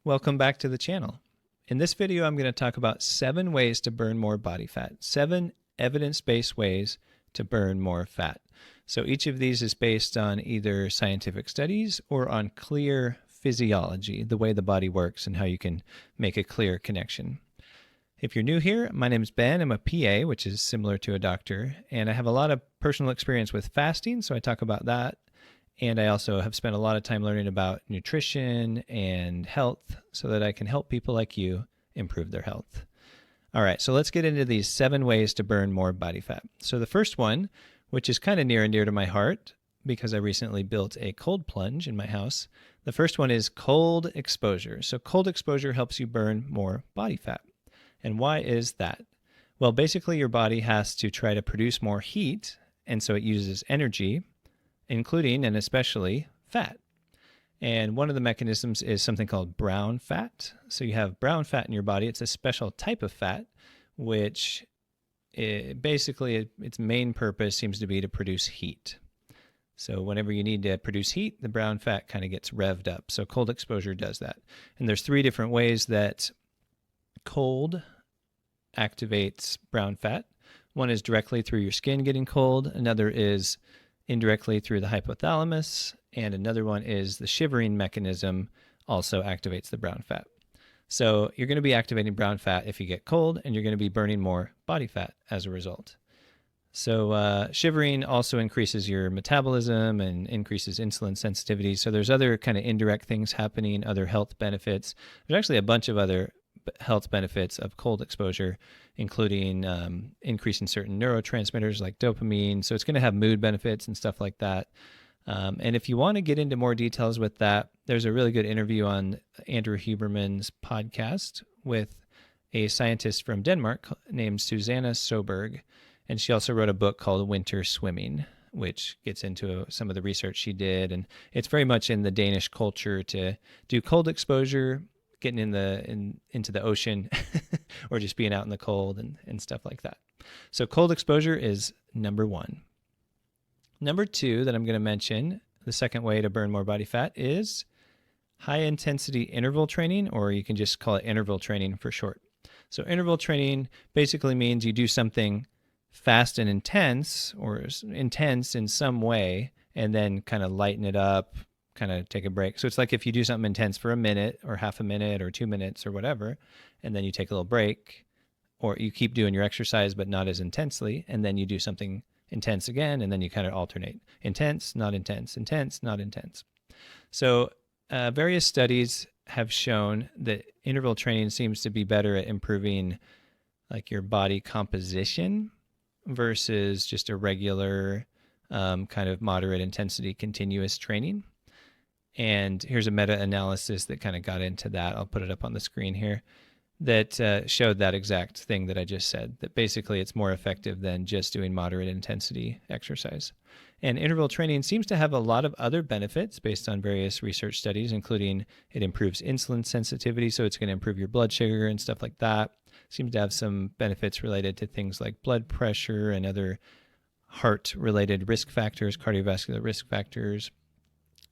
Welcome back to the channel. In this video, I'm going to talk about 7 ways to burn more body fat, 7 evidence-based ways to burn more fat. So each of these is based on either scientific studies or on clear physiology, the way the body works and how you can make a clear connection. If you're new here, my name is Ben. I'm a PA, which is similar to a doctor, and I have a lot of personal experience with fasting, so I talk about that. And I also have spent a lot of time learning about nutrition and health so that I can help people like you improve their health. All right, so let's get into these 7 ways to burn more body fat. So the first one, which is kind of near and dear to my heart because I recently built a cold plunge in my house, the first one is cold exposure. So cold exposure helps you burn more body fat. And why is that? Well, basically your body has to try to produce more heat, and so it uses energy, including and especially fat. And one of the mechanisms is something called brown fat. So you have brown fat in your body. It's a special type of fat, which basically its main purpose seems to be to produce heat. So whenever you need to produce heat, the brown fat kind of gets revved up. So cold exposure does that. And there's 3 different ways that cold activates brown fat. One is directly through your skin getting cold. Another is indirectly through the hypothalamus, and another one is the shivering mechanism also activates the brown fat. So you're going to be activating brown fat if you get cold, and you're going to be burning more body fat as a result. So shivering also increases your metabolism and increases insulin sensitivity. So there's other kind of indirect things happening, other health benefits. There's actually a bunch of other health benefits of cold exposure, including increasing certain neurotransmitters like dopamine. So it's going to have mood benefits and stuff like that. And if you want to get into more details with that, there's a really good interview on Andrew Huberman's podcast with a scientist from Denmark named Susanna Soberg. And she also wrote a book called Winter Swimming, which gets into some of the research she did. And it's very much in the Danish culture to do cold exposure, getting into the ocean or just being out in the cold and stuff like that. So cold exposure is number 1. Number 2 that I'm going to mention, the second way to burn more body fat, is high intensity interval training, or you can just call it interval training for short. So interval training basically means you do something fast and intense, or intense in some way, and then kind of lighten it up, kind of take a break. So it's like if you do something intense for a minute or half a minute or 2 minutes or whatever, and then you take a little break, or you keep doing your exercise but not as intensely, and then you do something intense again, and then you kind of alternate. Intense, not intense, intense, not intense. So various studies have shown that interval training seems to be better at improving like your body composition versus just a regular kind of moderate intensity continuous training. And here's a meta-analysis that kind of got into that. I'll put it up on the screen here, that showed that exact thing that I just said, that basically it's more effective than just doing moderate intensity exercise. And interval training seems to have a lot of other benefits based on various research studies, including it improves insulin sensitivity, so it's going to improve your blood sugar and stuff like that. Seems to have some benefits related to things like blood pressure and other heart-related risk factors, cardiovascular risk factors.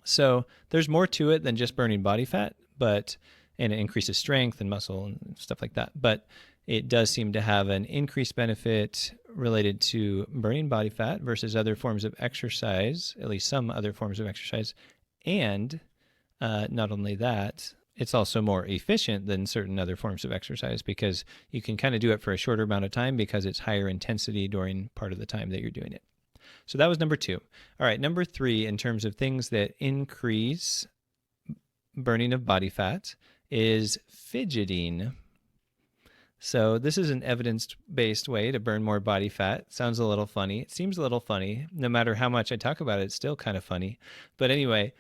So there's more to it than just burning body fat, and it increases strength and muscle and stuff like that. But it does seem to have an increased benefit related to burning body fat versus other forms of exercise, at least some other forms of exercise. And not only that, it's also more efficient than certain other forms of exercise because you can kind of do it for a shorter amount of time because it's higher intensity during part of the time that you're doing it. So that was number 2. All right, number 3, in terms of things that increase burning of body fat, is fidgeting. So this is an evidence-based way to burn more body fat. Sounds a little funny. It seems a little funny. No matter how much I talk about it, it's still kind of funny. But anyway,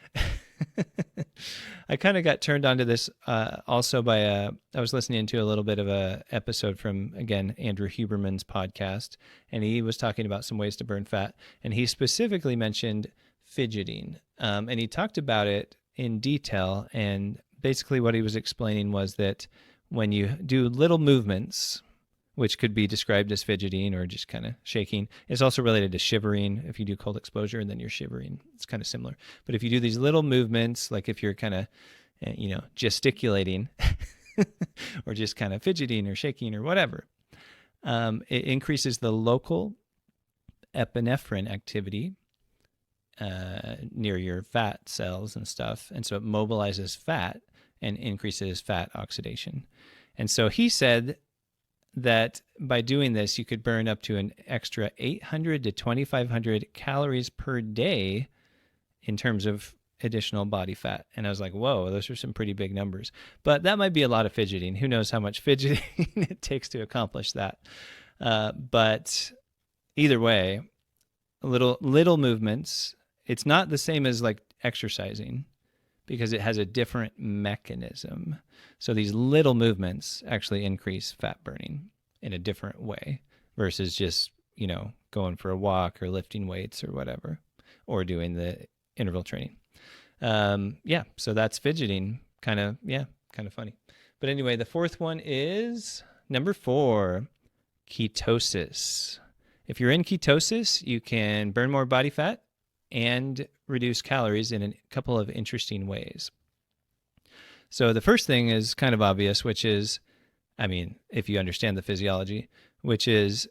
I kind of got turned on to this also by I was listening to a little bit of a episode from, again, Andrew Huberman's podcast, and he was talking about some ways to burn fat, and he specifically mentioned fidgeting, and he talked about it in detail, and basically what he was explaining was that when you do little movements, which could be described as fidgeting or just kind of shaking. It's also related to shivering. If you do cold exposure and then you're shivering, it's kind of similar. But if you do these little movements, like if you're kind of gesticulating or just kind of fidgeting or shaking or whatever. It increases the local epinephrine activity near your fat cells and stuff. And so it mobilizes fat and increases fat oxidation. And so he said that by doing this, you could burn up to an extra 800 to 2,500 calories per day in terms of additional body fat. And I was like, whoa, those are some pretty big numbers. But that might be a lot of fidgeting. Who knows how much fidgeting it takes to accomplish that. But either way, little movements. It's not the same as like exercising because it has a different mechanism. So these little movements actually increase fat burning in a different way versus just, going for a walk or lifting weights or whatever, or doing the interval training. So that's fidgeting. Kind of funny. But anyway, the fourth one is number 4, ketosis. If you're in ketosis, you can burn more body fat and reduce calories in a couple of interesting ways. So the first thing is kind of obvious, which is, if you understand the physiology, which is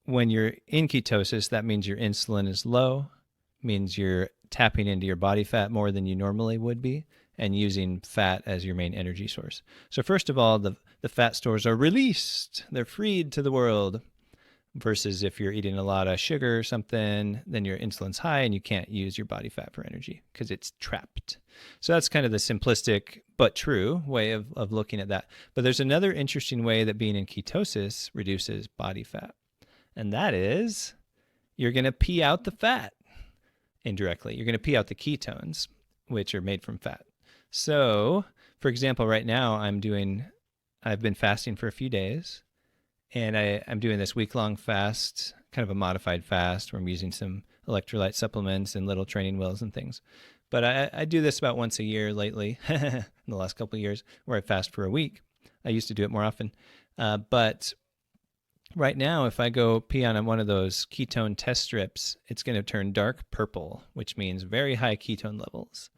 when you're in ketosis, that means your insulin is low, means you're tapping into your body fat more than you normally would be and using fat as your main energy source. So first of all, the fat stores are released. They're freed to the world. Versus if you're eating a lot of sugar or something, then your insulin's high and you can't use your body fat for energy because it's trapped. So that's kind of the simplistic but true way of looking at that. But there's another interesting way that being in ketosis reduces body fat. And that is you're going to pee out the fat indirectly. You're going to pee out the ketones, which are made from fat. So, for example, right now I've been fasting for a few days. And I'm doing this week-long fast, kind of a modified fast, where I'm using some electrolyte supplements and little training wheels and things. But I do this about once a year lately, in the last couple of years, where I fast for a week. I used to do it more often. But right now, if I go pee on one of those ketone test strips, it's going to turn dark purple, which means very high ketone levels.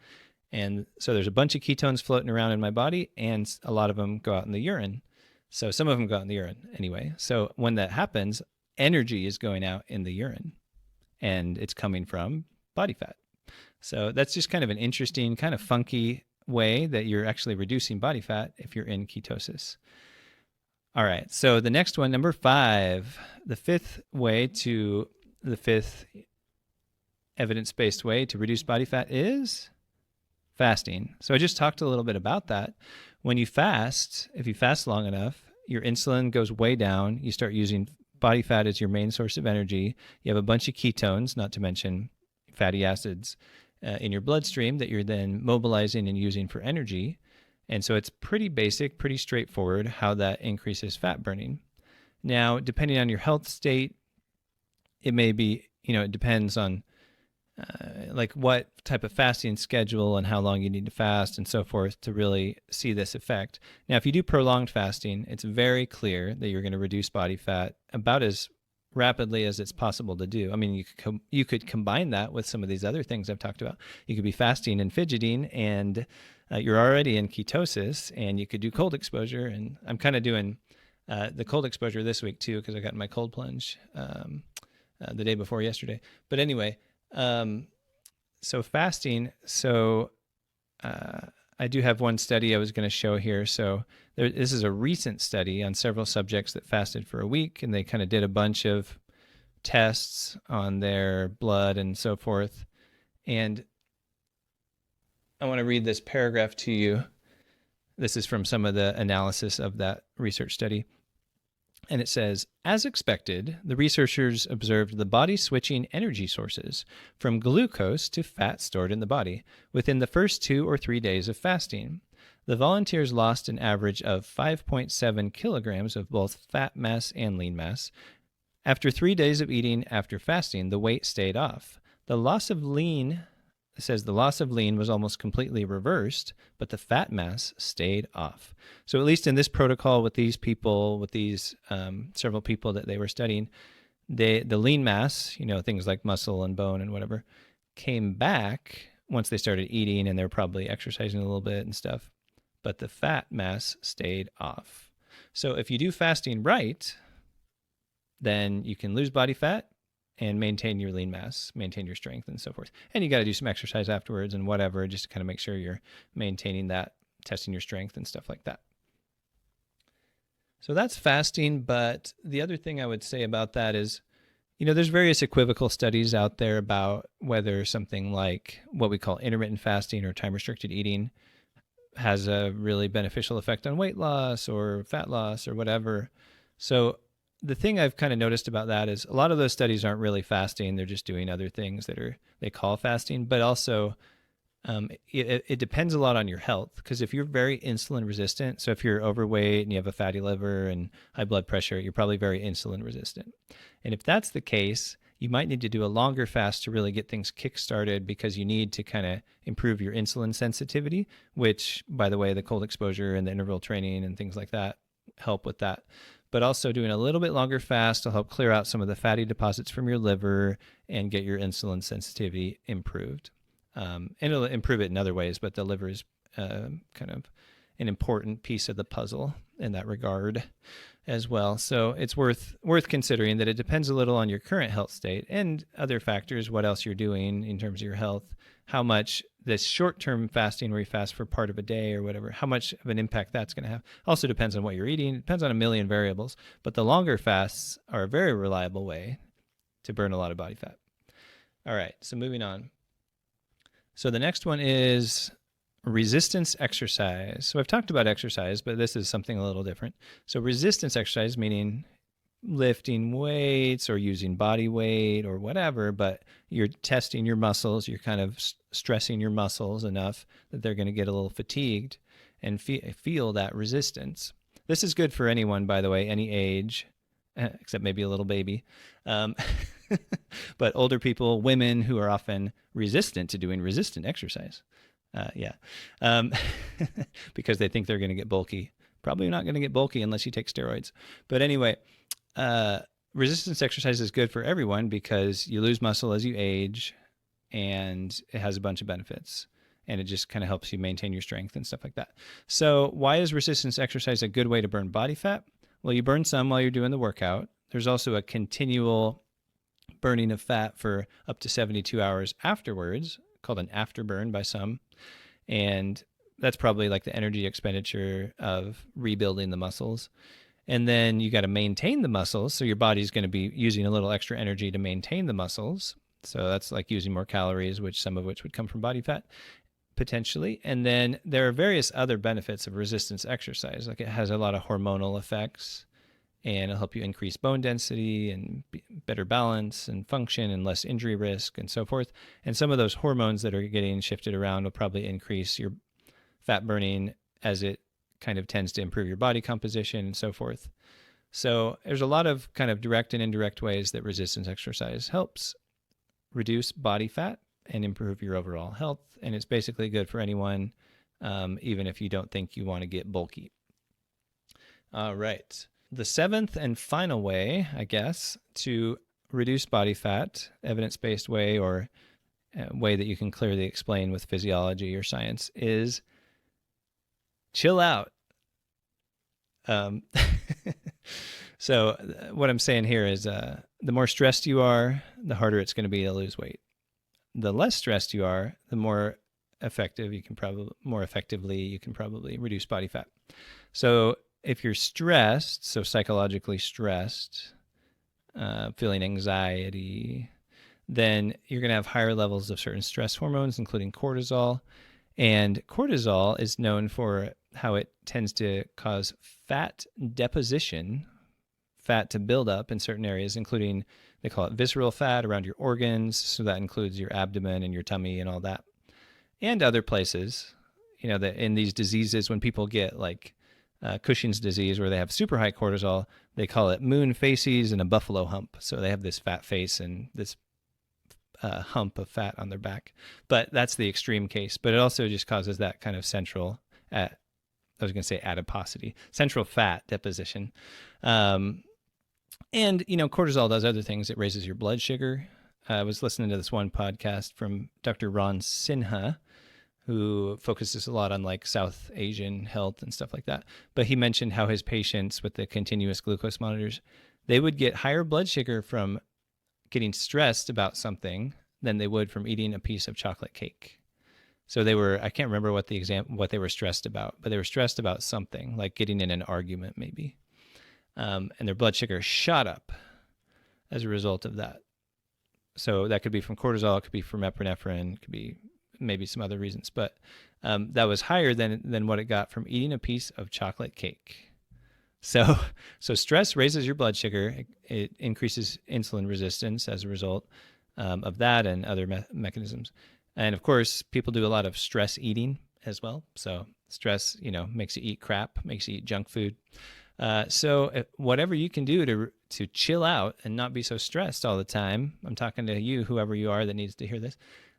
And so there's a bunch of ketones floating around in my body, and a lot of them go out in the urine. So some of them go out in the urine anyway. So when that happens, energy is going out in the urine and it's coming from body fat. So that's just kind of an interesting, kind of funky way that you're actually reducing body fat if you're in ketosis. All right. So the next one, number 5, the fifth evidence-based way to reduce body fat is fasting. So I just talked a little bit about that. When you fast, if you fast long enough, your insulin goes way down. You start using body fat as your main source of energy. You have a bunch of ketones, not to mention fatty acids, in your bloodstream that you're then mobilizing and using for energy. And so it's pretty basic, pretty straightforward how that increases fat burning. Now, depending on your health state, it may be, it depends on like what type of fasting schedule and how long you need to fast and so forth to really see this effect. Now, if you do prolonged fasting, it's very clear that you're going to reduce body fat about as rapidly as it's possible to do. You could combine that with some of these other things I've talked about. You could be fasting and fidgeting, and you're already in ketosis, and you could do cold exposure. And I'm kind of doing the cold exposure this week too, because I got my cold plunge the day before yesterday. But anyway, so fasting. So I do have one study I was going to show here. So this is a recent study on several subjects that fasted for a week, and they kind of did a bunch of tests on their blood and so forth. And I want to read this paragraph to you. This is from some of the analysis of that research study. And it says, as expected, the researchers observed the body switching energy sources from glucose to fat stored in the body within the first 2 or 3 days of fasting. The volunteers lost an average of 5.7 kilograms of both fat mass and lean mass. After 3 days of eating after fasting, the weight stayed off. The loss of lean was almost completely reversed, but the fat mass stayed off. So at least in this protocol with these people, with these several people that they were studying, the lean mass, things like muscle and bone and whatever, came back once they started eating, and they're probably exercising a little bit and stuff, but the fat mass stayed off. So if you do fasting right, then you can lose body fat and maintain your lean mass, maintain your strength and so forth. And you got to do some exercise afterwards and whatever, just to kind of make sure you're maintaining that, testing your strength and stuff like that. So that's fasting. But the other thing I would say about that is, there's various equivocal studies out there about whether something like what we call intermittent fasting or time-restricted eating has a really beneficial effect on weight loss or fat loss or whatever. So the thing I've kind of noticed about that is a lot of those studies aren't really fasting. They're just doing other things that they call fasting, but also it depends a lot on your health, because if you're very insulin resistant, so if you're overweight and you have a fatty liver and high blood pressure, you're probably very insulin resistant. And if that's the case, you might need to do a longer fast to really get things kick-started, because you need to kind of improve your insulin sensitivity, which, by the way, the cold exposure and the interval training and things like that help with that. But also doing a little bit longer fast will help clear out some of the fatty deposits from your liver and get your insulin sensitivity improved. And it'll improve it in other ways, but the liver is kind of an important piece of the puzzle in that regard as well. So it's worth considering that it depends a little on your current health state and other factors, what else you're doing in terms of your health, how much this short-term fasting where you fast for part of a day or whatever, how much of an impact that's going to have. Also depends on what you're eating. It depends on a million variables, but the longer fasts are a very reliable way to burn a lot of body fat. All right, so moving on. So the next one is resistance exercise. So I've talked about exercise, but this is something a little different. So resistance exercise, meaning lifting weights or using body weight or whatever, but you're testing your muscles, you're kind of stressing your muscles enough that they're going to get a little fatigued and feel that resistance. This is good for anyone, by the way, any age, except maybe a little baby. But older people, women who are often resistant to doing resistant exercise. Because they think they're going to get bulky. Probably not going to get bulky unless you take steroids. But anyway, resistance exercise is good for everyone because you lose muscle as you age, and it has a bunch of benefits. And it just kind of helps you maintain your strength and stuff like that. So why is resistance exercise a good way to burn body fat? Well, you burn some while you're doing the workout. There's also a continual burning of fat for up to 72 hours afterwards, called an afterburn by some. And that's probably like the energy expenditure of rebuilding the muscles. And then you got to maintain the muscles. So your body's going to be using a little extra energy to maintain the muscles. So that's like using more calories, some of which would come from body fat, potentially. And then there are various other benefits of resistance exercise. Like it has a lot of hormonal effects, and it'll help you increase bone density and better balance and function and less injury risk and so forth. And some of those hormones that are getting shifted around will probably increase your fat burning, as it kind of tends to improve your body composition and so forth. So there's a lot of kind of direct and indirect ways that resistance exercise helps reduce body fat and improve your overall health. And it's basically good for anyone, even if you don't think you want to get bulky. All right. The seventh and final way, I guess, to reduce body fat, evidence-based way, or a way that you can clearly explain with physiology or science, is chill out. So what I'm saying here is the more stressed you are, the harder it's going to be to lose weight. The less stressed you are, the more effectively you can probably reduce body fat. So if you're stressed, so psychologically stressed, feeling anxiety, then you're going to have higher levels of certain stress hormones, including cortisol. And cortisol is known for how it tends to cause fat deposition, fat to build up in certain areas, including, they call it visceral fat around your organs. So that includes your abdomen and your tummy and all that. And other places, that in these diseases, when people get like Cushing's disease, where they have super high cortisol, they call it moon faces and a buffalo hump. So they have this fat face and this hump of fat on their back. But that's the extreme case. But it also just causes that kind of central, adiposity, central fat deposition. And, cortisol does other things. It raises your blood sugar. I was listening to this one podcast from Dr. Ron Sinha, who focuses a lot on like South Asian health and stuff like that. But he mentioned how his patients with the continuous glucose monitors, they would get higher blood sugar from getting stressed about something than they would from eating a piece of chocolate cake. So they were, I can't remember what what they were stressed about, but they were stressed about something, like getting in an argument maybe. And their blood sugar shot up as a result of that. So that could be from cortisol, it could be from epinephrine, it could be maybe some other reasons, but that was higher than what it got from eating a piece of chocolate cake. So stress raises your blood sugar. It increases insulin resistance as a result of that and other mechanisms. And of course, people do a lot of stress eating as well. So stress, makes you eat crap, makes you eat junk food. So whatever you can do to chill out and not be so stressed all the time, I'm talking to you, whoever you are that needs to hear this,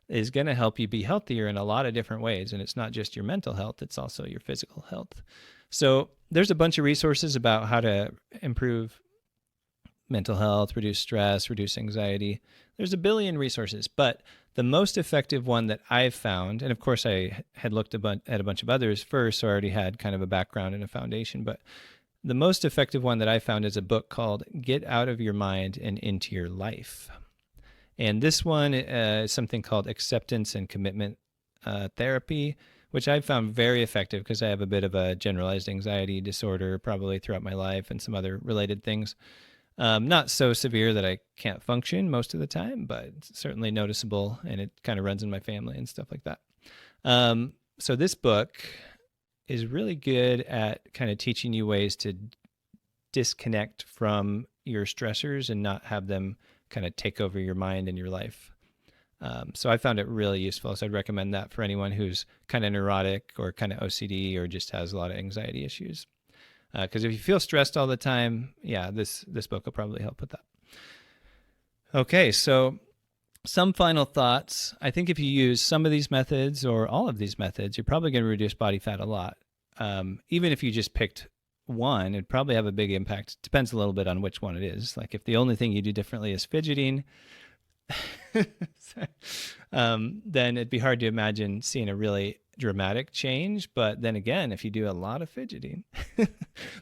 is going to help you be healthier in a lot of different ways. And it's not just your mental health, it's also your physical health. So there's a bunch of resources about how to improve mental health, reduce stress, reduce anxiety. There's a billion resources, but the most effective one that I've found, and of course I had looked at a bunch of others first, so I already had kind of a background and a foundation, but the most effective one that I found is a book called Get Out of Your Mind and Into Your Life. And this one is something called Acceptance and Commitment Therapy, which I've found very effective because I have a bit of a generalized anxiety disorder probably throughout my life and some other related things. Not so severe that I can't function most of the time, but it's certainly noticeable, and it kind of runs in my family and stuff like that. So this book is really good at kind of teaching you ways to disconnect from your stressors and not have them kind of take over your mind and your life. So I found it really useful. So I'd recommend that for anyone who's kind of neurotic or kind of OCD or just has a lot of anxiety issues. Because if you feel stressed all the time, this book will probably help with that. Okay, so some final thoughts. I think if you use some of these methods or all of these methods, you're probably going to reduce body fat a lot. Even if you just picked one, it'd probably have a big impact. Depends a little bit on which one it is. Like if the only thing you do differently is fidgeting, then it'd be hard to imagine seeing a really dramatic change. But then again, if you do a lot of fidgeting,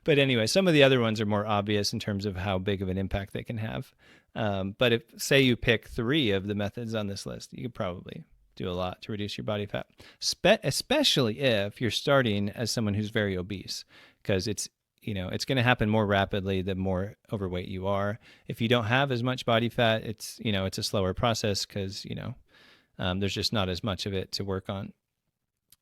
but anyway, some of the other ones are more obvious in terms of how big of an impact they can have. But if, say, you pick 3 of the methods on this list, you could probably do a lot to reduce your body fat, especially if you're starting as someone who's very obese, because it's going to happen more rapidly the more overweight you are. If you don't have as much body fat, it's a slower process because, there's just not as much of it to work on.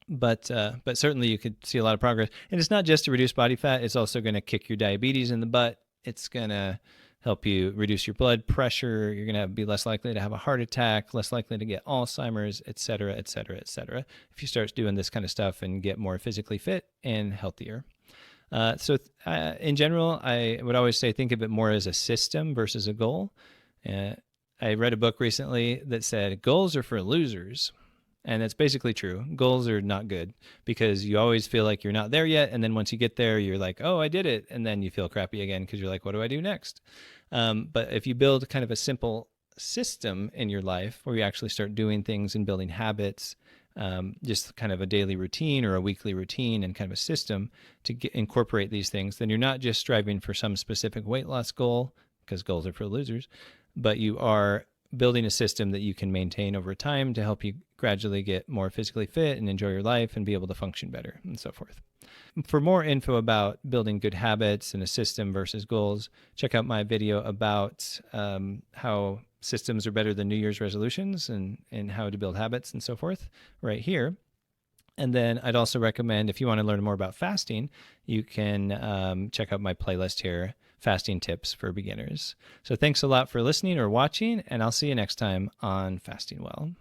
But certainly you could see a lot of progress. And it's not just to reduce body fat. It's also going to kick your diabetes in the butt. It's going to help you reduce your blood pressure. You're going to be less likely to have a heart attack, less likely to get Alzheimer's, et cetera, et cetera, et cetera, if you start doing this kind of stuff and get more physically fit and healthier. So in general, I would always say think of it more as a system versus a goal. I read a book recently that said goals are for losers. And that's basically true. Goals are not good because you always feel like you're not there yet. And then once you get there, you're like, oh, I did it. And then you feel crappy again because you're like, what do I do next? But if you build kind of a simple system in your life where you actually start doing things and building habits, just kind of a daily routine or a weekly routine and kind of a system to incorporate these things, then you're not just striving for some specific weight loss goal because goals are for losers, but you are building a system that you can maintain over time to help you gradually get more physically fit and enjoy your life and be able to function better and so forth. For more info about building good habits and a system versus goals, check out my video about how systems are better than New Year's resolutions and how to build habits and so forth right here. And then I'd also recommend, if you want to learn more about fasting, you can check out my playlist here, Fasting Tips for Beginners. So thanks a lot for listening or watching, and I'll see you next time on Fasting Well.